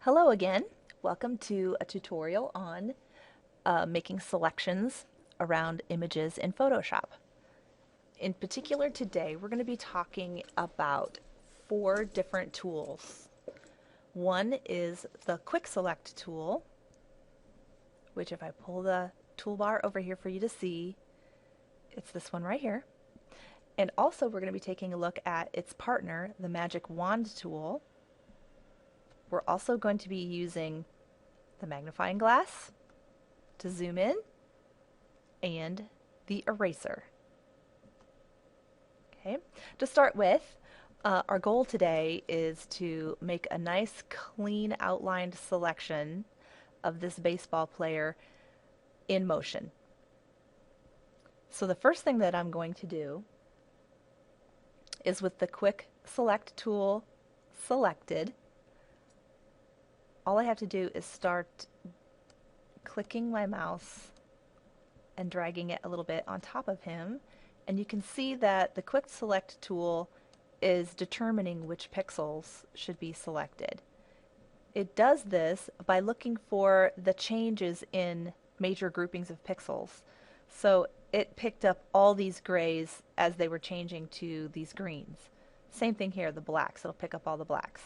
Hello again. Welcome to a tutorial on making selections around images in Photoshop. In particular today, we're going to be talking about four different tools. One is the Quick Select tool, which if I pull the toolbar over here for you to see, it's this one right here. And also we're going to be taking a look at its partner, the Magic Wand tool. We're also going to be using the magnifying glass to zoom in and the eraser. Okay, to start with, our goal today is to make a nice clean outlined selection of this baseball player in motion. So the first thing that I'm going to do is with the Quick Select tool selected, all I have to do is start clicking my mouse and dragging it a little bit on top of him, and you can see that the Quick Select tool is determining which pixels should be selected. It does this by looking for the changes in major groupings of pixels. So it picked up all these grays as they were changing to these greens. Same thing here, the blacks. It'll pick up all the blacks.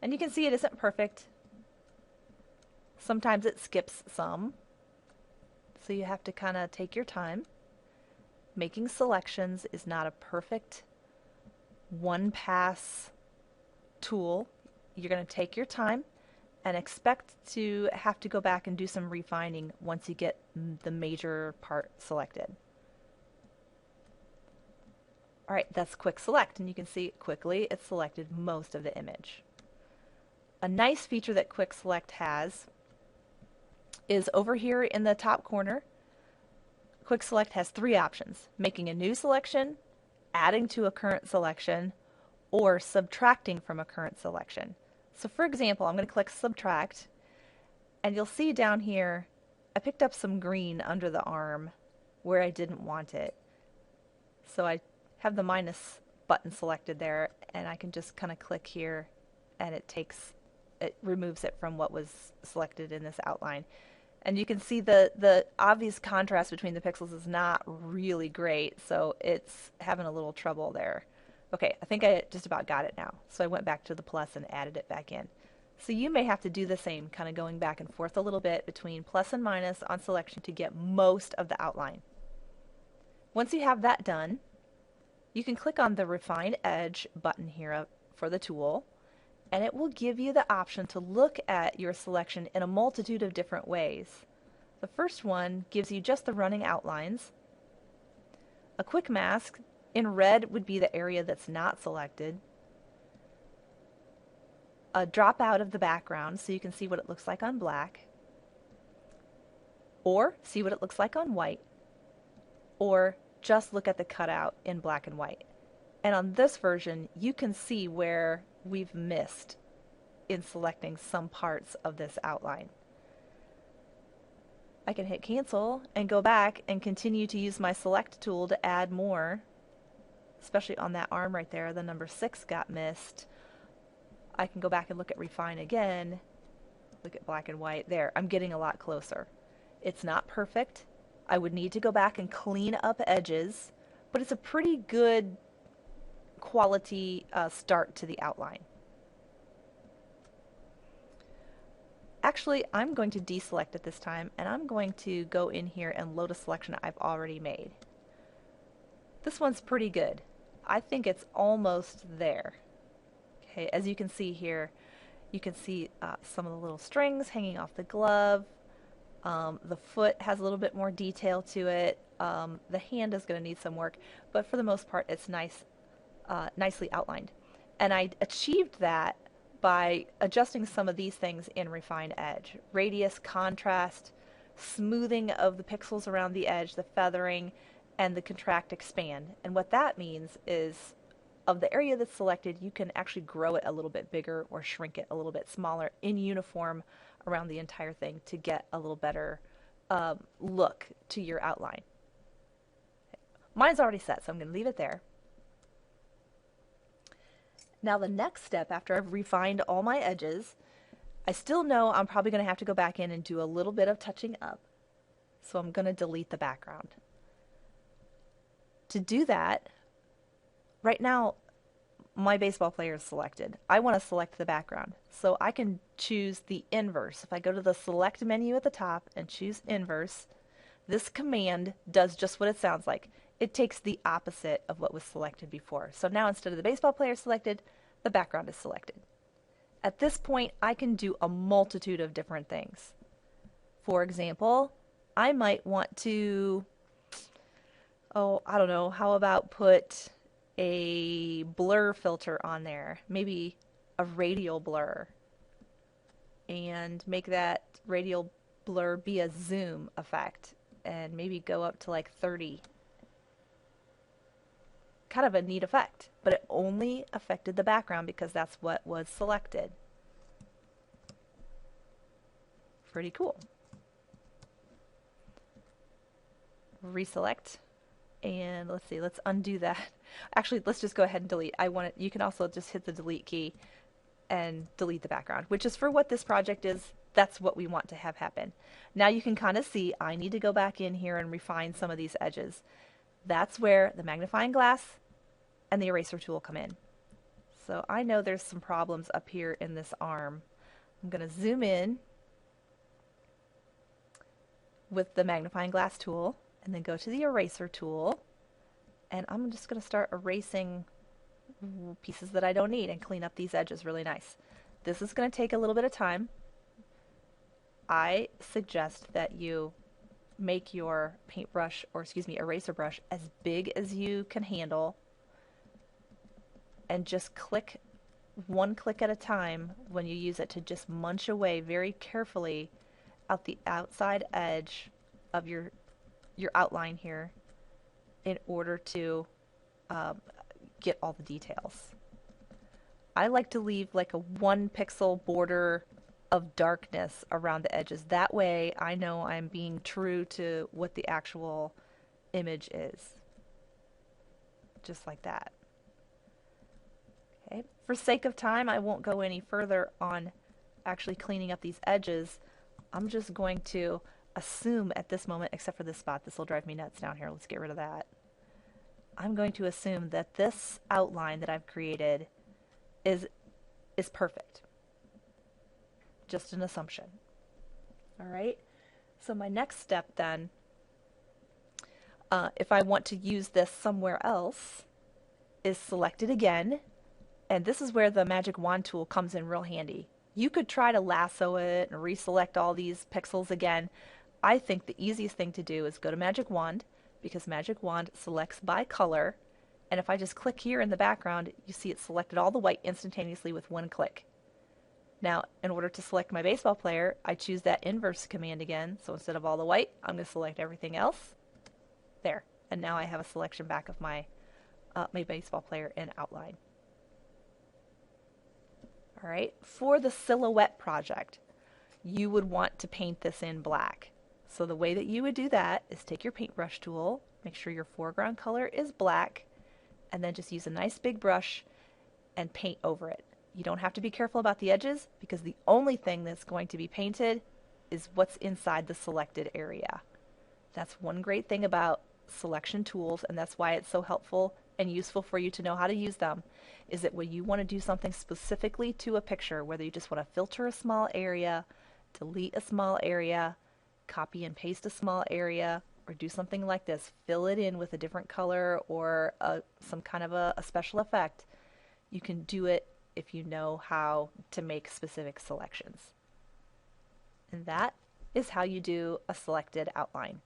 And you can see it isn't perfect. Sometimes it skips some. So you have to kind of take your time. Making selections is not a perfect one-pass tool. You're going to take your time and expect to have to go back and do some refining once you get the major part selected. Alright, that's Quick Select, and you can see quickly it selected most of the image. A nice feature that Quick Select has is over here in the top corner. Quick Select has three options: making a new selection, adding to a current selection, or subtracting from a current selection. So for example, I'm going to click Subtract, and you'll see down here I picked up some green under the arm where I didn't want it. So I have the minus button selected there, and I can just kind of click here and it removes it from what was selected in this outline. And you can see the obvious contrast between the pixels is not really great, so it's having a little trouble there. Okay, I think I just about got it now. So I went back to the plus and added it back in. So you may have to do the same, kind of going back and forth a little bit between plus and minus on selection to get most of the outline. Once you have that done, you can click on the Refine Edge button here for the tool, and it will give you the option to look at your selection in a multitude of different ways. The first one gives you just the running outlines. A quick mask in red would be the area that's not selected. A drop out of the background so you can see what it looks like on black, or see what it looks like on white, or just look at the cutout in black and white. And on this version, you can see where we've missed in selecting some parts of this outline. I can hit cancel and go back and continue to use my select tool to add more, especially on that arm right there. The number 6 got missed. I can go back and look at refine again, look at black and white. There, I'm getting a lot closer. It's not perfect. I would need to go back and clean up edges, but it's a pretty good quality start to the outline. Actually, I'm going to deselect at this time, and I'm going to go in here and load a selection I've already made. This one's pretty good. I think it's almost there. Okay, as you can see here, you can see some of the little strings hanging off the glove. The foot has a little bit more detail to it. The hand is going to need some work, but for the most part, it's nicely outlined. And I achieved that by adjusting some of these things in Refine Edge. Radius, contrast, smoothing of the pixels around the edge, the feathering, and the contract expand. And what that means is of the area that's selected, you can actually grow it a little bit bigger or shrink it a little bit smaller in uniform around the entire thing to get a little better look to your outline. Mine's already set, so I'm going to leave it there. Now the next step, after I've refined all my edges, I still know I'm probably going to have to go back in and do a little bit of touching up. So I'm going to delete the background. To do that, right now my baseball player is selected. I want to select the background. So I can choose the inverse. If I go to the select menu at the top and choose inverse, this command does just what it sounds like. It takes the opposite of what was selected before. So now instead of the baseball player selected, the background is selected. At this point, I can do a multitude of different things. For example, I might want to, I don't know, how about put a blur filter on there, maybe a radial blur, and make that radial blur be a zoom effect, and maybe go up to like 30. Kind of a neat effect, but it only affected the background because that's what was selected. Pretty cool. Reselect, and let's see, let's undo that. Actually, let's just go ahead and delete. You can also just hit the delete key and delete the background, which is for what this project is. That's what we want to have happen. Now you can kind of see I need to go back in here and refine some of these edges. That's where the magnifying glass and the eraser tool come in. So I know there's some problems up here in this arm. I'm going to zoom in with the magnifying glass tool and then go to the eraser tool, and I'm just going to start erasing pieces that I don't need and clean up these edges really nice. This is going to take a little bit of time. I suggest that you make your paintbrush, or excuse me, eraser brush, as big as you can handle, and just click one click at a time when you use it to just munch away very carefully out the outside edge of your outline here in order to get all the details. I like to leave like a 1 pixel border of darkness around the edges. That way I know I'm being true to what the actual image is. Just like that. Okay. For sake of time, I won't go any further on actually cleaning up these edges. I'm just going to assume at this moment, except for this spot, this will drive me nuts down here. Let's get rid of that. I'm going to assume that this outline that I've created is perfect. Just an assumption. All right. So my next step then, if I want to use this somewhere else, is select it again. And this is where the magic wand tool comes in real handy. You could try to lasso it and reselect all these pixels again. I think the easiest thing to do is go to magic wand, because magic wand selects by color. And if I just click here in the background, you see it selected all the white instantaneously with 1 click. Now, in order to select my baseball player, I choose that inverse command again. So instead of all the white, I'm going to select everything else. There. And now I have a selection back of my baseball player in outline. All right. For the silhouette project, you would want to paint this in black. So the way that you would do that is take your paintbrush tool, make sure your foreground color is black, and then just use a nice big brush and paint over it. You don't have to be careful about the edges, because the only thing that's going to be painted is what's inside the selected area. That's one great thing about selection tools, and that's why it's so helpful and useful for you to know how to use them, is that when you want to do something specifically to a picture, whether you just want to filter a small area, delete a small area, copy and paste a small area, or do something like this, fill it in with a different color or some kind of a special effect, you can do it if you know how to make specific selections. And that is how you do a selected outline.